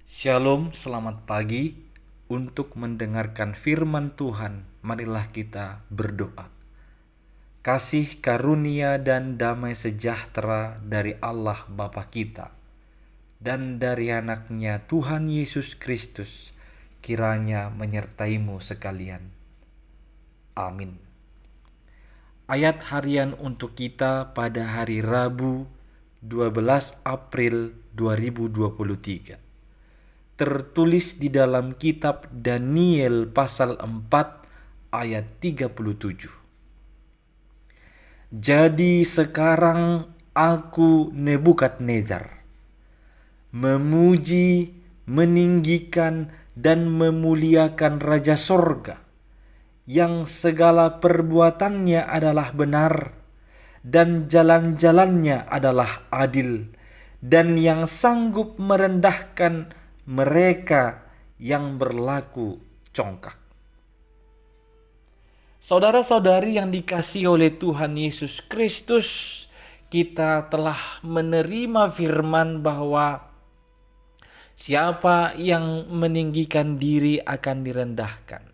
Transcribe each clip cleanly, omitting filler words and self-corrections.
Shalom, selamat pagi. Untuk mendengarkan firman Tuhan, marilah kita berdoa. Kasih karunia dan damai sejahtera dari Allah Bapa kita dan dari anaknya Tuhan Yesus Kristus kiranya menyertaimu sekalian. Amin. Ayat harian untuk kita pada hari Rabu 12 April 2023. Tertulis di dalam kitab Daniel pasal 4 ayat 37. Jadi sekarang aku Nebukadnezar memuji, meninggikan dan memuliakan Raja Sorga yang segala perbuatannya adalah benar dan jalan-jalannya adalah adil dan yang sanggup merendahkan mereka yang berlaku congkak. Saudara-saudari yang dikasihi oleh Tuhan Yesus Kristus, kita telah menerima firman bahwa siapa yang meninggikan diri akan direndahkan.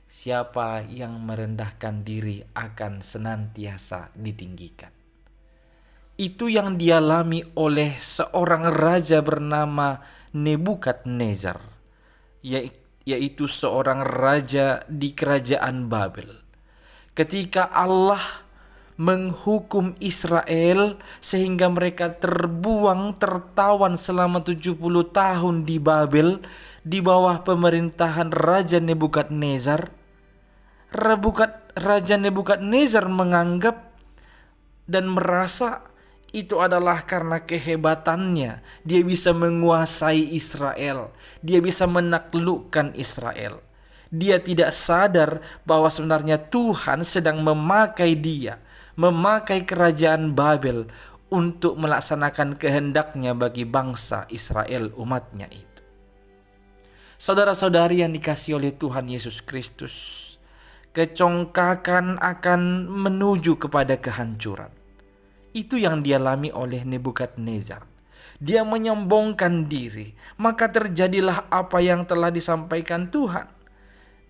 Siapa yang merendahkan diri akan senantiasa ditinggikan. Itu yang dialami oleh seorang raja bernama Nebukadnezar, yaitu seorang raja di kerajaan Babel. Ketika Allah menghukum Israel sehingga mereka tertawan selama 70 tahun di Babel di bawah pemerintahan Raja Nebukadnezar, Raja Nebukadnezar menganggap dan merasa itu adalah karena kehebatannya. Dia bisa menguasai Israel. Dia bisa menaklukkan Israel. Dia tidak sadar bahwa sebenarnya Tuhan sedang memakai dia, memakai kerajaan Babel untuk melaksanakan kehendaknya bagi bangsa Israel, umatnya itu. Saudara-saudari yang dikasihi oleh Tuhan Yesus Kristus, kecongkakan akan menuju kepada kehancuran. Itu yang dialami oleh Nebukadnezar. Dia menyombongkan diri, maka terjadilah apa yang telah disampaikan Tuhan.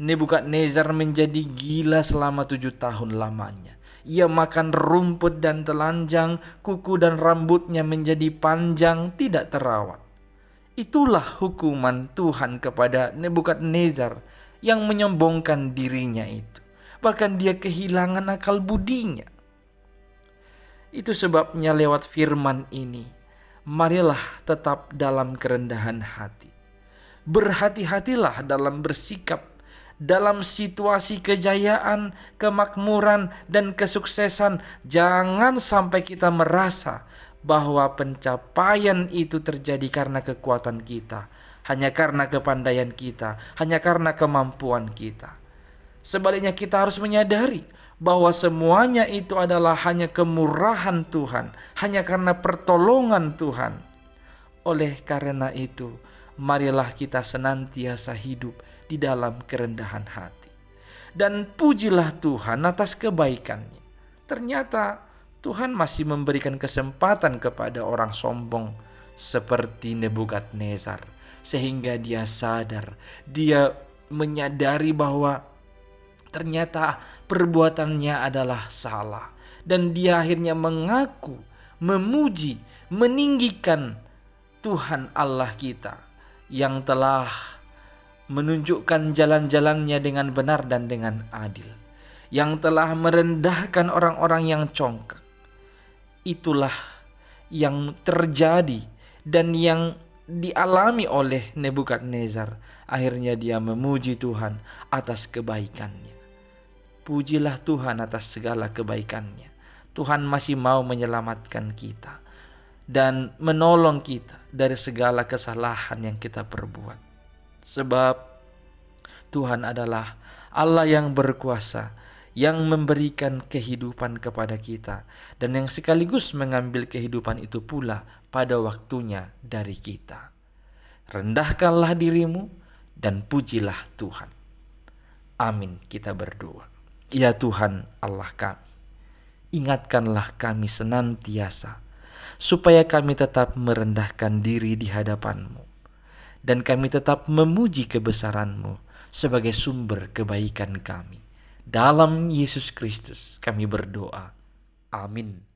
Nebukadnezar menjadi gila selama 7 tahun lamanya. Ia makan rumput dan telanjang, kuku dan rambutnya menjadi panjang, tidak terawat. Itulah hukuman Tuhan kepada Nebukadnezar yang menyombongkan dirinya itu. Bahkan dia kehilangan akal budinya. Itu sebabnya lewat firman ini, marilah tetap dalam kerendahan hati. Berhati-hatilah dalam bersikap, dalam situasi kejayaan, kemakmuran, dan kesuksesan. Jangan sampai kita merasa bahwa pencapaian itu terjadi karena kekuatan kita, hanya karena kepandaian kita, hanya karena kemampuan kita. Sebaliknya kita harus menyadari bahwa semuanya itu adalah hanya kemurahan Tuhan, hanya karena pertolongan Tuhan. Oleh karena itu, marilah kita senantiasa hidup di dalam kerendahan hati. Dan pujilah Tuhan atas kebaikannya. Ternyata Tuhan masih memberikan kesempatan kepada orang sombong seperti Nebukadnezar, sehingga dia sadar, dia menyadari bahwa ternyata perbuatannya adalah salah. Dan dia akhirnya mengaku, memuji, meninggikan Tuhan Allah kita yang telah menunjukkan jalan-jalannya dengan benar dan dengan adil. Yang telah merendahkan orang-orang yang congkak. Itulah yang terjadi dan yang dialami oleh Nebukadnezar. Akhirnya dia memuji Tuhan atas kebaikannya. Pujilah Tuhan atas segala kebaikannya. Tuhan masih mau menyelamatkan kita dan menolong kita dari segala kesalahan yang kita perbuat. Sebab Tuhan adalah Allah yang berkuasa, yang memberikan kehidupan kepada kita dan yang sekaligus mengambil kehidupan itu pula pada waktunya dari kita. Rendahkanlah dirimu dan pujilah Tuhan. Amin, kita berdoa. Ya Tuhan Allah kami, ingatkanlah kami senantiasa supaya kami tetap merendahkan diri di hadapan-Mu dan kami tetap memuji kebesaran-Mu sebagai sumber kebaikan kami. Dalam Yesus Kristus kami berdoa. Amin.